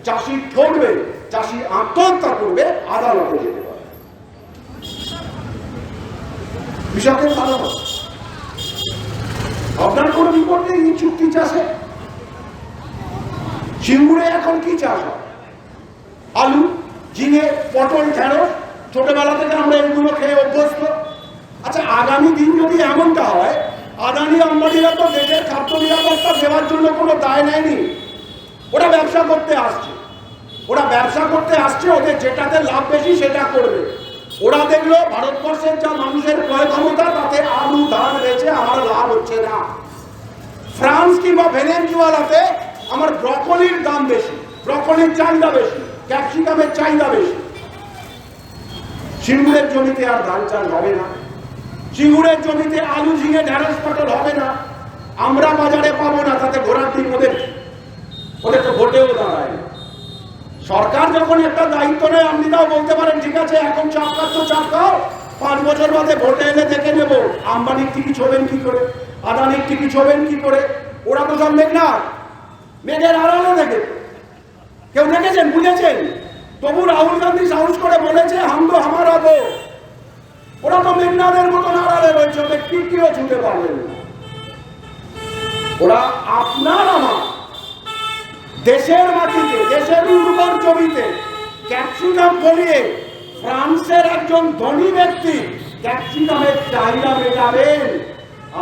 চাষি ঠকবে, চাষি আত্মহত্যা করবে, আদালতে যেতে পারে। কৃষকের ভালো হবে। আপনার কোনো বিপদ নেই এই চুক্তি চাষে। সিঙ্গুরে এখন কি চাষ হয়? আলু, ঝিঙে, পটল, ঢেঁড়স। ছোটবেলা থেকে আমরা এগুলো খেয়ে অভ্যস্ত। আচ্ছা, আগামী দিন যদি এমনটা হয়, আদানি আম্বানিরা তো দেশের খাদ্য নিরাপত্তা দেওয়ার জন্য কোনো দায় নেয়নি। ওরা ব্যবসা করতে আসছে, ওদের যেটাতে লাভ বেশি সেটা করবে। ওরা দেখলো ভারতবর্ষের যা মানুষের ক্রয় ক্ষমতা, তাতে আলু ধান বেচে আমার লাভ হচ্ছে না। ফ্রান্স কিংবা ভেনেজুয়েলাতে আমার ব্রকলির দাম বেশি, ব্রকলির চাহিদা বেশি, ক্যাপসিকামের চাহিদা বেশি। সিঙ্গুরের জমিতে আর ধান চাষ হবে না, সিঙ্গুরের জমিতে আলু, ঝিঙে, ঢেঁড়স, পটল হবে না। আমরা বাজারে পাবো না, তাতে ঘোরার দিন ওদের তো ভোটেও দাঁড়ায় না। সরকার যখন একটা দায়িত্ব নেয়, আপনি তাও বলতে পারেন ঠিক আছে এখন চাপ খাচ্ছ, চাপ খাও, 5 বছর বাদে ভোটে এলে দেখে নেব আম্বানির টিকি ছোবেন কি করে, আদানির টিকি ছোবেন কি করে। ওরা তো সব মেঘনাথ, মেঘের আড়ালে দেখে। কেউ দেখেছেন, বুঝেছেন? তবু রাহুল গান্ধী সাহস করে বলেছে হাম তো হামারা তো। ওরা তো মেঘনাথের মতন আড়ালে রয়েছে, ওদের টিকিও ছুটে পারবেন না। ওরা আপনার আমার দেশের মাটিতে, দেশের উর্বর জমিতে ক্যাপসিকাম ফলিয়ে ফ্রান্সের একজন ধনী ব্যক্তি ক্যাপসিকামের চাহিদা মেটাবেন।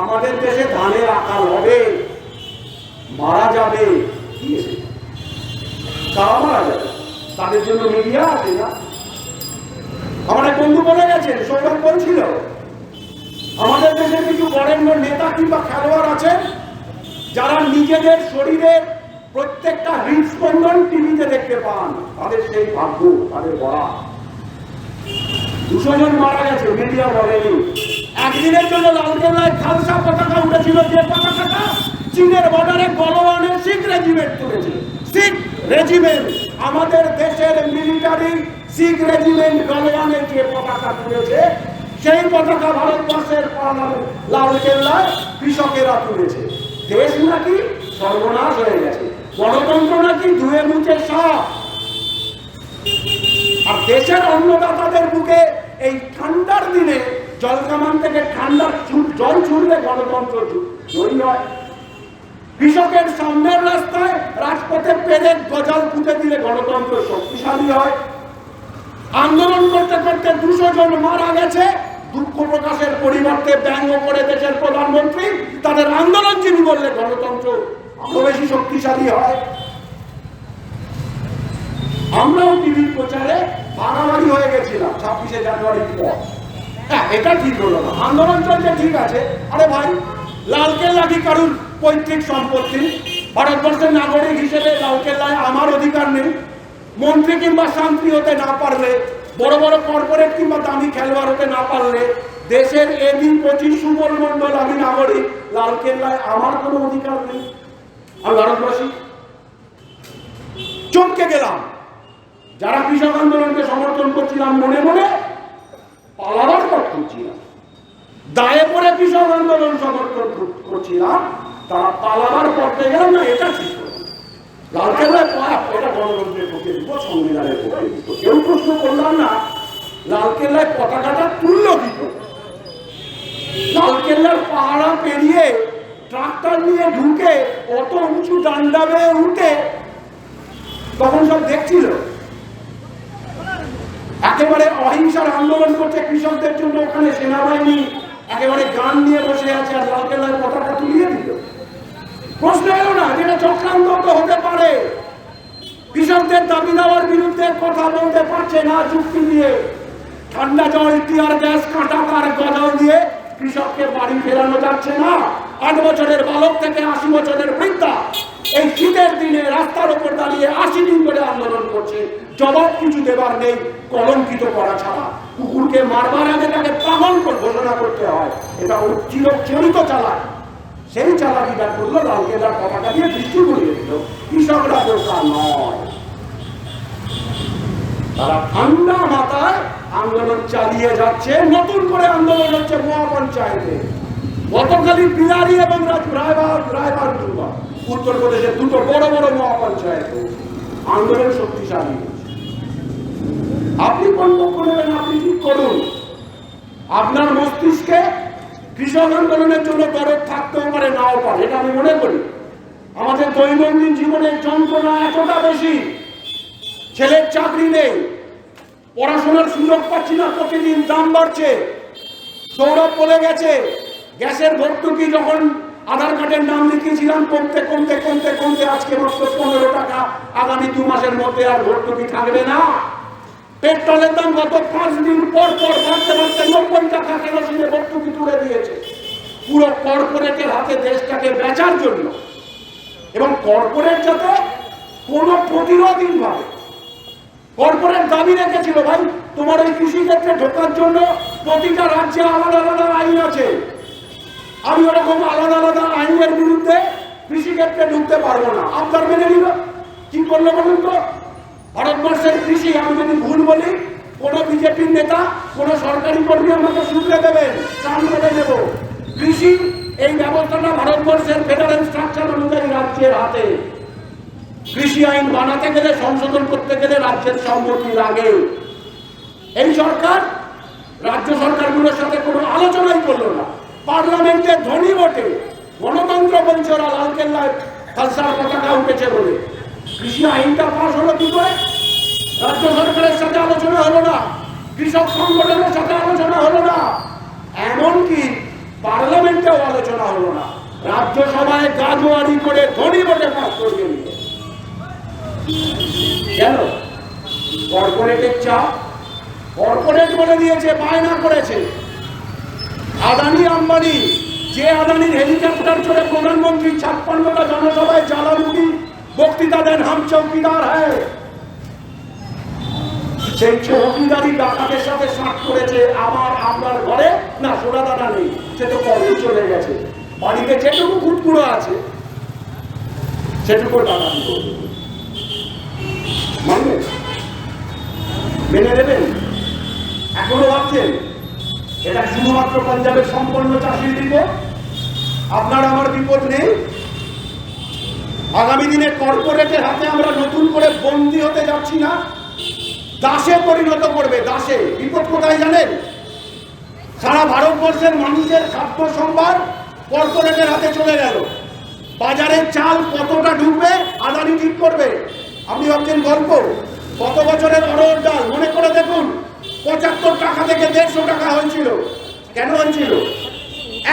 আমাদের দেশে ধানের আকাল হবে, মারা যাবে, তারা মারা যাবে। তাদের জন্য মিডিয়া আছে না? আমার এক বন্ধু বলে গেছেন, সৌরভ বলছিল, আমাদের দেশে কিছু বরেণ্য নেতা কিংবা খেলোয়াড় আছেন যারা নিজেদের শরীরের প্রত্যেকটা হৃদস্পন্দন টিভিতে দেখতে পান। তাদের সেই ভাগ্য, তাদের বলা 200 জন মারা গেছে, মিডিয়া বলেনি। একদিনের জন্য লালকেল্লায় খালসা পতাকা উঠেছিল, যে পতাকাটা চীনের বর্ডারে গলওয়ানের শিখ রেজিমেন্ট তুলেছে। শিখ রেজিমেন্ট, আমাদের দেশের মিলিটারি শিখ রেজিমেন্ট গলওয়ানে যে পতাকা তুলেছে, সেই পতাকা ভারতবর্ষের লালকেল্লায় কৃষকেরা তুলেছে। দেশ নাকি সর্বনাশ হয়ে গেছে, গণতন্ত্র নাকি ধুয়ে মুছে সব। আর দেশের অন্নদাতাদের বুকে এই ঠান্ডার দিনে জলকামান থেকে ঠান্ডার জল ছুড়লে গণতন্ত্র জয়ী হয়। কৃষকের সামনের রাস্তায় রাজপথে পেরেক গজাল পুঁতে দিলে গণতন্ত্র শক্তিশালী হয়। আন্দোলন করতে করতে 200 জন মারা গেছে, দুঃখ প্রকাশের পরিবর্তে ব্যঙ্গ করে দেশের প্রধানমন্ত্রী তাদের আন্দোলন যিনি বললে গণতন্ত্র আরো বেশি শক্তিশালী হয়। আমরাও টিভির প্রচারে বাড়াবাড়ি হয়ে গেছিলাম 26শে জানুয়ারির পর। হ্যাঁ, এটা ঠিক হলো না। আন্দোলন চলছে, ঠিক আছে। আরে ভাই, লালকেল্লা কি কারুর পৈতৃক সম্পত্তি? ভারতবর্ষের নাগরিক হিসেবে লালকেল্লায় আমার অধিকার নেই? মন্ত্রী কিংবা শান্তি হতে না পারলে, বড় বড় কর্পোরেট কিংবা দামি খেলোয়াড় হতে না পারলে, দেশের এদিন 25 সুবল মন্ডল আমি নাগরিক, লালকেল্লায় আমার কোনো অধিকার নেই? আমি ভারতবাসী। চমকে গেলাম। যারা কৃষক আন্দোলনকে সমর্থন করছিলাম মনে মনে, পালাবার পথ খুঁজছিলাম। দায়ে পড়ে কৃষক আন্দোলন সমর্থন করছিলাম, তারা পালাবার পথে গেলাম না। এটা ঠিক লালকেল্লায় এটা গণতন্ত্রের পক্ষে দিব, সংবিধানের পক্ষে দিব। কেউ প্রশ্ন করলাম না লালকেল্লায় পতাকাটা তুলল কি করে। লালকেল্লার পাহাড়া পেরিয়ে ট্রাক্টর নিয়ে ঢুকে অত উঁচু ডান্ডা বেয়ে উঠে তখন সব দেখছিল। একেবারে অহিংসার আন্দোলন করছে কৃষকদের জন্য, ওখানে সেনাবাহিনী একেবারে গান নিয়ে বসে আছে, আর লালকেল্লার পতাকা তুলিয়ে দিল। প্রশ্ন এলো না যেটা চক্রান্ত হতে পারে। কৃষকদের দাবি দেওয়ার বিরুদ্ধে কথা বলতে পারছে না যুক্তি দিয়ে, ঠান্ডা জল, টিয়ার গ্যাস, কাঁটা তার গজাল দিয়ে কৃষককে বাড়ি ফেরানো যাচ্ছে না। 8 বছরের বালক থেকে 80 বছরের বৃদ্ধা এই শীতের দিনে রাস্তার উপর দাঁড়িয়ে 80 দিন ধরে আন্দোলন করছে। জবাব কিছু দেবার নেই, কলঙ্কিত করা ছাড়া। কুকুরকে মারবার আগে তাকে পাগল করে ঘোষণা করতে হয়, এটা ওর চিরচরিত চালাক। সেই চালাকিটা করলো, লালকেল্লার পতাকা দিয়ে দৃষ্টি ঘুরিয়ে দিল। কৃষকরা বোকা নয়, তারা ঠান্ডা মাথায় আন্দোলন চালিয়ে যাচ্ছে। নতুন করে আন্দোলন হচ্ছে মহাপঞ্চায়েতে। গতকালই বিহারি এবং রায়বারদুর্গা উত্তরপ্রদেশের 2টো বড় বড় মহাপঞ্চায়েত আন্দোলন শক্তিশালী। আপনি কোন পক্ষ নেবেন, আপনি ঠিক করুন। আপনার মস্তিষ্কে কৃষক আন্দোলনের জন্য দরদ থাকতেও পারে, নাও পারে, এটা আমি মনে করি। আমাদের দৈনন্দিন জীবনের যন্ত্রণা এতটা বেশি, ছেলের চাকরি নেই, পড়াশোনার সুযোগ পাচ্ছি না, প্রতিদিন দাম বাড়ছে। সৌরভ বলে গেছে, গ্যাসের ভর্তুকি যখন আধার কার্ডের নাম লিখিয়েছিলাম কমতে কমতে কমতে কমতে আজকে মাত্র 15 টাকা, আগামী 2 মাসের মধ্যে আর ভর্তুকি থাকবে না। পেট্রোলের দাম গত 5 দিন পর পর বাড়তে বাড়তে 90 টাকা কেরোসিনে ভর্তুকি তুলে দিয়েছে, পুরো কর্পোরেটের হাতে দেশটাকে বেচার জন্য। এবং কর্পোরেট যাতে কোনো প্রতিরোধহীন ভাবে, কর্পোরেট দাবি রেখেছিল, ভাই তোমার ওই কৃষি ক্ষেত্রে ঢোকার জন্য প্রতিটা রাজ্যে আলাদা আলাদা আইন আছে, আমি ওরকম আলাদা আলাদা আইনের বিরুদ্ধে কৃষি ক্ষেত্রে ঢুকতে পারবো না। আপনার মেনে নিল, কি করলো বলুন তো? ভারতবর্ষের কৃষি, আমি যদি ভুল বলি, কোন বিজেপির নেতা, কোন সরকারি কর্মী আমাকে শুনতে দেবেন, চান করে দেব। কৃষি এই ব্যবস্থাটা ভারতবর্ষের ফেডারেল স্ট্রাকচার অনুযায়ী রাজ্যের হাতে। কৃষি আইন বানাতে গেলে, সংশোধন করতে গেলে রাজ্যের সম্মতি লাগে। এই সরকার রাজ্য সরকারগুলোর সাথে কোনো আলোচনাই করলো না। পার্লামেন্টে ধ্বনি ভোটে গণতন্ত্র বলছে ওরা, লালকেল্লায় খালসার পতাকা উঠেছে বলে। কৃষি আইনটা পাস হলো কি করে? রাজ্য সরকারের সাথে আলোচনা হলো না, কৃষক সংগঠনের সাথে আলোচনা হলো না, এমনকি পার্লামেন্টেও আলোচনা হলো না। রাজ্যসভায় গাজোয়ারি করে ধ্বনি ভোটে পাস করিয়ে নিল। কেন? কর্পোরেটের চাপ, কর্পোরেট বলে দিয়েছে, বায়না করেছে। আদানি আম্বানি, যে আদানির হেলিকপ্টার চড়ে প্রধানমন্ত্রী 56টা জনসভায় জ্বালামুখী বক্তৃতা দেন, হাম চৌকিদার হ্যায়, সেই চৌকিদারি ডাকাতের সাথে সাট করেছে। আমার ঘরে না সোনা দানা নেই, সে তো কবে চলে গেছে, বাড়িতে যেটুকু কুটকুড়ো আছে সেটুকু ডাকাতি করবে। মানবেন? মেনে নেবেন? এখনো ভাবছেন এটা শুধুমাত্র পাঞ্জাবের সম্পন্ন চাষির বিপদ, আপনার আমার বিপদ নেই? আগামী দিনে কর্পোরেটের হাতে আমরা নতুন করে বন্দী হতে যাচ্ছি না, দাসে পরিণত করবে, দাসে। বিপদ কোথায় জানেন? সারা ভারতবর্ষের মানুষের খাদ্য সম্ভার কর্পোরেটের হাতে চলে গেল। বাজারের চাল কতটা ঢুকবে আদানি ঠিক করবে। আপনি ভাবছেন গল্প? কত বছরের অরহর ডাল মনে করে দেখুন, 75 টাকা থেকে 150 টাকা হয়েছিল। কেন হয়েছিল?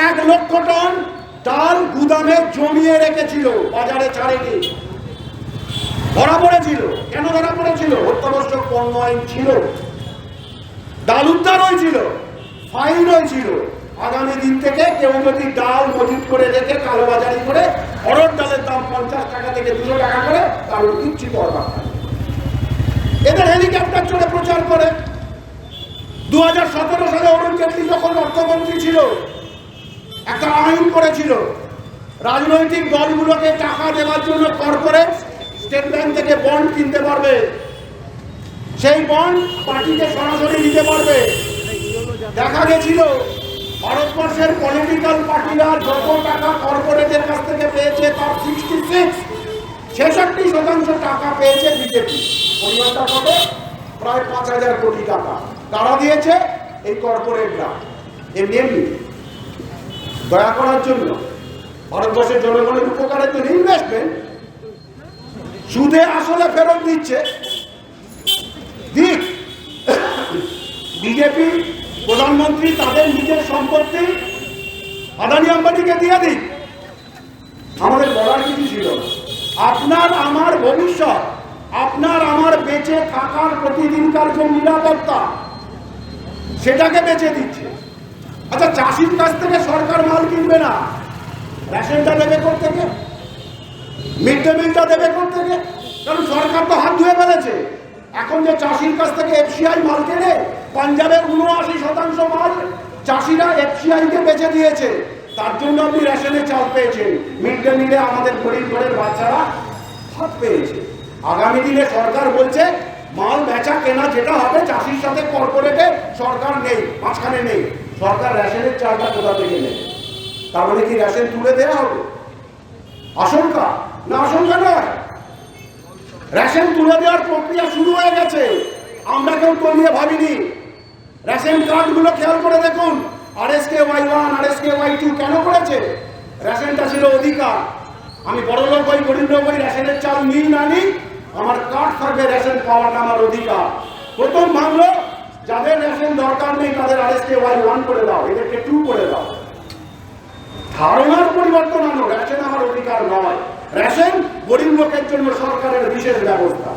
1 লক্ষ টন ডাল গুদামে জমিয়ে রেখেছিল, বাজারে ছাড়েনি, ধরা পড়েছিল। কেন ধরা পড়েছিল? অত্যাবশ্যক পণ্য আইন ছিল, ডাল উদ্ধার হয়েছিল, ফাইন হয়েছিল। আগামী দিন থেকে কেউ যদি ডাল মজুত করে রেখে কালোবাজারি করে অরহর ডালের দাম 50 টাকা থেকে 200 টাকা করে, কারণ কিচ্ছু দরকার নাই। এদের হেলিকপ্টার চড়ে প্রচার করে। 2017 সালে অরুণ জেটলি যখন অর্থমন্ত্রী ছিল, একটা আইন করেছিল রাজনৈতিক দলগুলোকে টাকা দেওয়ার জন্য কর্পোরেট স্টেট ব্যাংক থেকে বন্ড কিনতে পারবে, সেই বন্ড পার্টিকে সরাসরি নিতে পারবে। দেখা গেছিল ভারতবর্ষের পলিটিক্যাল পার্টিরা যত টাকা কর্পোরেটের কাছ থেকে পেয়েছে তার 66% টাকা পেয়েছে বিজেপি। পরিমাণটা কত? প্রায় 5000 কোটি টাকা। কারা দিয়েছে? এই কর্পোরেটরা। এমনি দয়া করার জন্য, ভারতবর্ষের জনগণের উপকারের জন্য ইনভেস্টমেন্ট, সুদে আসলে ফেরত দিচ্ছে। দিক বিজেপি প্রধানমন্ত্রী তাদের নিজের সম্পত্তি আদানি আম্বানিকে দিয়ে দিক, আমাদের বলার কিছু ছিল না। আপনার আমার ভবিষ্যৎ, আপনার আমার বেঁচে থাকার প্রতিদিনকার যে নিরাপত্তা, সেটাকে বেঁচে দিচ্ছে। আচ্ছা, চাষির কাছ থেকে সরকার মাল কিনবে না, রেশনটা দেবে কোত্থেকে? মিড ডে মিলটা দেবে কোত্থেকে? কারণ সরকার তো হাত ধুয়ে ফেলেছে। এখন যে চাষির কাছ থেকে এফসিআই মাল কেনে, পাঞ্জাবের 79% মাল চাষিরা এফসিআইকে বেচে দিয়েছে। তার জন্য আপনি রেশনে চাল পেয়েছেন, মিড ডে মিলে আমাদের গরিব ঘরের বাচ্চারা ভাত পেয়েছে। আগামী দিনে সরকার বলছে মাল বেচা কেনা যেটা হবে চাষির সাথে কর্পোরেটে সরকার নেই, মাঝখানে নেই। সরকার রেশনের চালটা কোথা থেকে নেবে? তার মানে কি রেশন তুলে দেওয়া হবে? আশঙ্কা না, আশঙ্কা নয়, রেশন তুলে দেওয়ার প্রক্রিয়া শুরু হয়ে গেছে। আমরা কেউ তো নিয়ে ভাবিনি। রেশন কার্ডগুলো খেয়াল করে দেখুন, RSK-Y1, RSK-Y2 কেন করেছে? রেশনটা ছিল অধিকার। আমি বড় লোক হই, গরিব লোক হই, রেশনের চাল নিই না নিই, আমার কার্ড থাকবে, রেশন পাওয়াটা আমার অধিকার। প্রথম ভাবলো যাদের রেশন দরকার নেই তাদের RSK-Y1 করে দাও, এদেরকে 2 করে দাও। ধারণার পরিবর্তন আনো, রেশন আমার অধিকার নয়, রেশন গরিব লোকের জন্য সরকারের বিশেষ ব্যবস্থা।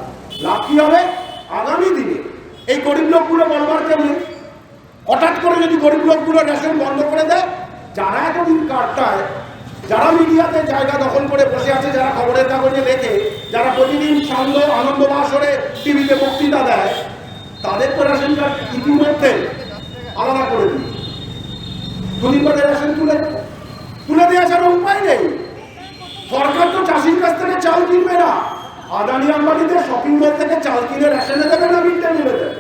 লাভ কি হবে? আগামী দিনে এই গরিব লোকগুলো বলবার কেউ নেই। হঠাৎ করে যদি গরিব লোকগুলো রেশন বন্ধ করে দেয়, যারা এতদিন কাটটায়, যারা মিডিয়াতে জায়গা দখল করে বসে আছে, যারা খবরের কাগজে লেখে, যারা প্রতিদিন আনন্দ বাসরে টিভিতে বক্তৃতা দেয়, তাদের তো রেশন কার্ড ইতিমধ্যে আলাদা করে দিই। দুদিন পরে রেশন তুলে দিয়ে আসার উপায় নেই। সরকার তো চাষির কাছ থেকে চাল কিনবে না, আদানি আম্বানিদের শপিং মল থেকে চাল কিনে রেশনে দেবে না, মিড ডে মিলে দেবে।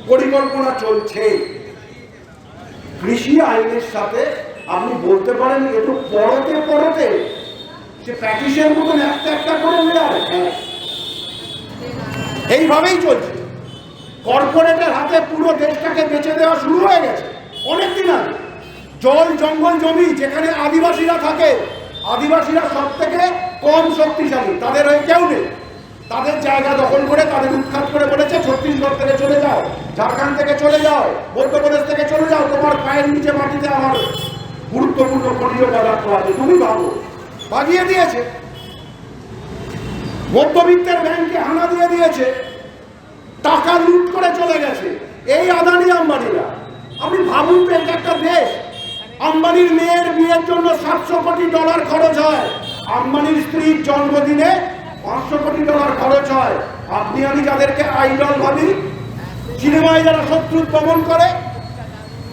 পরিকল্পনা চলছে। কৃষি আইনের সাথে আপনি বলতে পারেন একটু পরতে সে প্যাটিসের মতন একটা করে নেয়, এইভাবেই চলছে। কর্পোরেটের হাতে পুরো দেশটাকে বেচে দেওয়া শুরু হয়ে গেছে অনেকদিন আগে। জল জঙ্গল জমি যেখানে আদিবাসীরা থাকে, আদিবাসীরা সব থেকে কম শক্তিশালী, তাদের হয়ে কেউ নেই। তাদের জায়গা দখল করে তাদের উৎখাত করে বলেছে ছত্তিশগড় থেকে চলে যাও, ঝাড়খণ্ড থেকে চলে যাও, মধ্যপ্রদেশ থেকে চলে যাও, তোমার পায়ের নিচে মাটিতে আমার গুরুত্বপূর্ণ খনিজ পদার্থ আছে, তুমি ভাবো। বাগিয়ে দিয়েছে, মধ্যবিত্তের ব্যাংকে হানা দিয়ে দিয়েছে। টাকা লুট করে চলে গেছে এই আদানি আম্বানিরা। আপনি ভাবুন তো, এটা একটা দেশ। আম্বানির মেয়ের বিয়ের জন্য $700 কোটি খরচ হয়, আম্বানির স্ত্রীর জন্মদিনে $500 কোটি খরচ হয়। আপনি আমি যাদেরকে আইডল ভাবি, সিনেমায় যারা শত্রু দমন করে,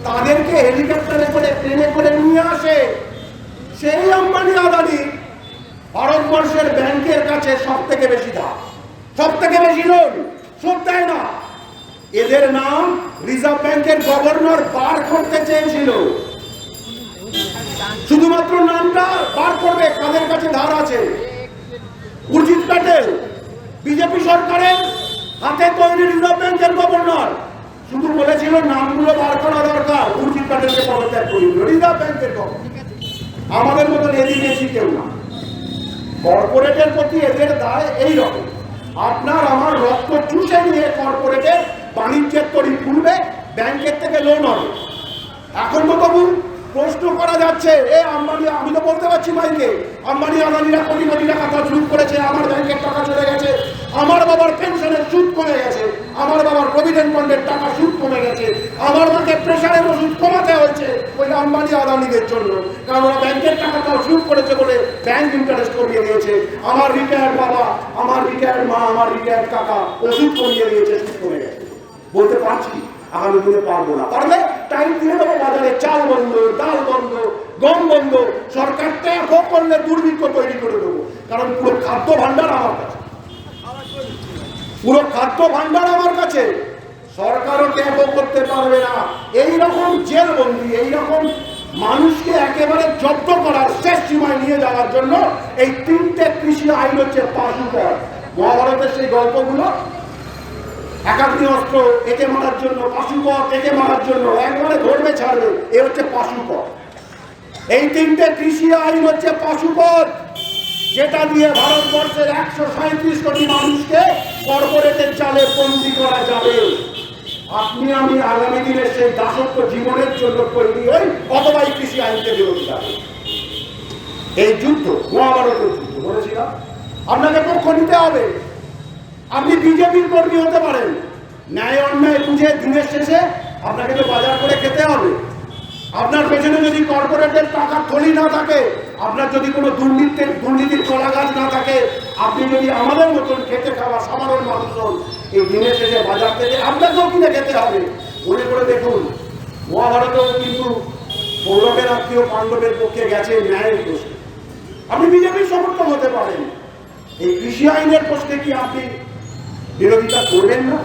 তাদেরকে হেলিকপ্টারে করে ট্রেনে করে নিয়ে আসে সেই আম্বানি আদানি ভারতবর্ষের ব্যাংকের কাছে সব থেকে বেশি দাম, সব থেকে বেশি লোন, সুদ দেয় না। এদের নাম রিজার্ভ ব্যাংকের গভর্নর বার করতে চেয়েছিল, শুধুমাত্র নামটা বার করবে কাদের কাছে ধার আছে। উর্জিত প্যাটেল বিজেপি সরকারের হাতে তৈরি রিজার্ভ ব্যাংকের গভর্নর, শুধু বলেছিল নামগুলো বার করা দরকার, উর্জিত প্যাটেলকে পদত্যাগ করি। রিজার্ভ ব্যাংকের গভর্নর আমাদের মতন এদিকে কেউ না। কর্পোরেটের প্রতি এদের দায় এইরকম, আপনার আমার রক্ত চুষে নিয়ে কর্পোরেটের বাণিজ্যের তরি খুলবে, ব্যাংকের থেকে লোন হবে। এখন তো তবু প্রশ্ন করা যাচ্ছে, এ আম্বানি, আমি তো বলতে পারছি মাইকে, আম্বানি আদানিরা কোটি কোটি টাকা সুদ করেছে, আমার ব্যাংকের টাকা চলে গেছে, আমার বাবার পেনশনের সুদ কমে গেছে, আমার বাবার প্রভিডেন্ট ফান্ডের টাকা সুদ কমে গেছে, আমার মাকে প্রেশারের ওষুধ কমাতে হয়েছে ওই আম্বানি আদানিদের জন্য, কারণ ওরা ব্যাংকের টাকাটাও সুদ করেছে বলে ব্যাংক ইন্টারেস্ট কমিয়ে দিয়েছে। আমার রিটায়ার্ড বাবা, আমার রিটায়ার্ড মা, আমার রিটায়ার্ড কাকা ওষুধ কমিয়ে দিয়েছে, সুদ কমে গেছে। বলতে পারছি আগামী দিনে পারবো না, পারলে টাইম দিয়ে দেবো, বাজারে চাল বন্ধ, ডাল বন্ধ, গম বন্ধ, সরকার ট্যাক্স করলে দুর্ভিক্ষ তৈরি করে দেবো। কারণ পুরো খাদ্য ভান্ডার আমার কাছে, পুরো খাদ্য ভান্ডার আমার কাছে, সরকারও ট্যাক্স করতে পারবে না। এইরকম জেলবন্দি, এইরকম মানুষকে একেবারে জব্দ করার শেষ সীমায় নিয়ে যাওয়ার জন্য এই 3টে কৃষি আইন হচ্ছে পাশুকর। মহাভারতের সেই গল্পগুলো, একাগ্নি অস্ত্র একে মারার জন্য, পাশুপথ একে মারার জন্য, একবারে ধরবে ছাড়বে, এ হচ্ছে পাশুপথ। এই 3টে কৃষি আইন হচ্ছে পাশুপথ, যেটা দিয়ে ভারতবর্ষের 137 কোটি মানুষকে কর্পোরেটের চালে বন্দী করা যাবে। আপনি আমি আগামী দিনের সেই দাসত্ব জীবনের জন্য তৈরি হই, অথবা এই কৃষি আইনকে বিরোধিতা করি। এই যুদ্ধ মহাভারতের যুদ্ধ বলেছিলাম, আপনাকে পক্ষ নিতে হবে। আপনি বিজেপির কর্মী হতে পারেন, ন্যায় অন্যায় বুঝে দিনের শেষে আপনাকে তো বাজার করে খেতে হবে। আপনার পেছনে যদি কর্পোরেটের টাকার থলি না থাকে, আপনার যদি কোনো দুর্নীতির কলা গাছ না থাকে, আপনি যদি আমাদের মতন খেতে খাওয়া সাধারণ মানুষ হন, এই দিনের শেষে বাজার থেকে আপনাকেও কিনে খেতে হবে। মনে করে দেখুন, মহাভারতেও কিন্তু কৌরবের আত্মীয় পাণ্ডবের পক্ষে গেছে ন্যায়ের প্রশ্নে। আপনি বিজেপির সমর্থক হতে পারেন, এই কৃষি আইনের প্রশ্নে কি আপনি বিরোধিতা করবেন না?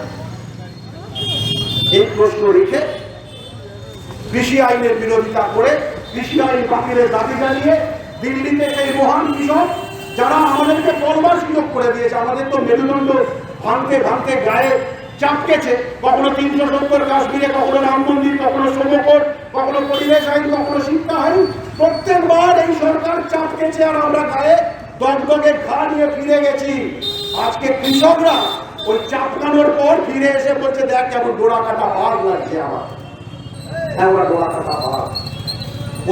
এই প্রশ্ন রেখে কৃষি আইনের বিরোধিতা করে, কৃষি আইন বাতিলের দাবি জানিয়ে দিল্লিতে সেই মহান কৃষক যারা আমাদেরকে পরবার সুযোগ করে দিয়েছে, আমাদের তো মেরুদণ্ড ভাঙতে ভাঙতে গায়ে চাপকেছে, কখনো 370 কাশ্মীরে, কখনো রাম মন্দির, কখনো সমকোট, কখনো পরিবেশ আইন, কখনো শিক্ষা আইন, প্রত্যেকবার এই সরকার চাপকেছে আর আমরা গায়ে দগদগে ঘা নিয়ে ফিরে গেছি। আজকে কৃষকরা ওই চাপকানোর পর ফিরে এসে বলছে, দেখ কেমন ডোরা কাটা ভাগ লাগছে আমার, আমরা ডোরা কাটা ভাগ।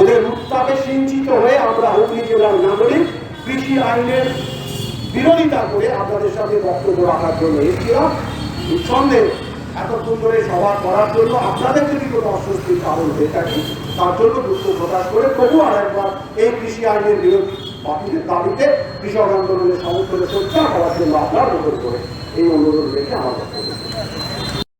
ওদের উত্তাপে সিঞ্চিত হয়ে আমরা হুগলি জেলার নাগরিক কৃষি আইনের বিরোধিতা করে আপনাদের সাথে বক্তব্য রাখার জন্য এসেছিলাম। নিঃসন্দেহে এতক্ষণ ধরে সভা করার জন্য আপনাদের যদি কোনো অস্বস্তির কারণ হয়ে থাকে, তার জন্য দুঃখ প্রকাশ করে তবু আর একবার এই কৃষি আইনের বিরোধী বাতিলের দাবিতে কৃষক আন্দোলনের সমর্থনে সোচ্চার করার জন্য আপনার অনুরোধ করে এই অনুরোধ রেখে আমাদের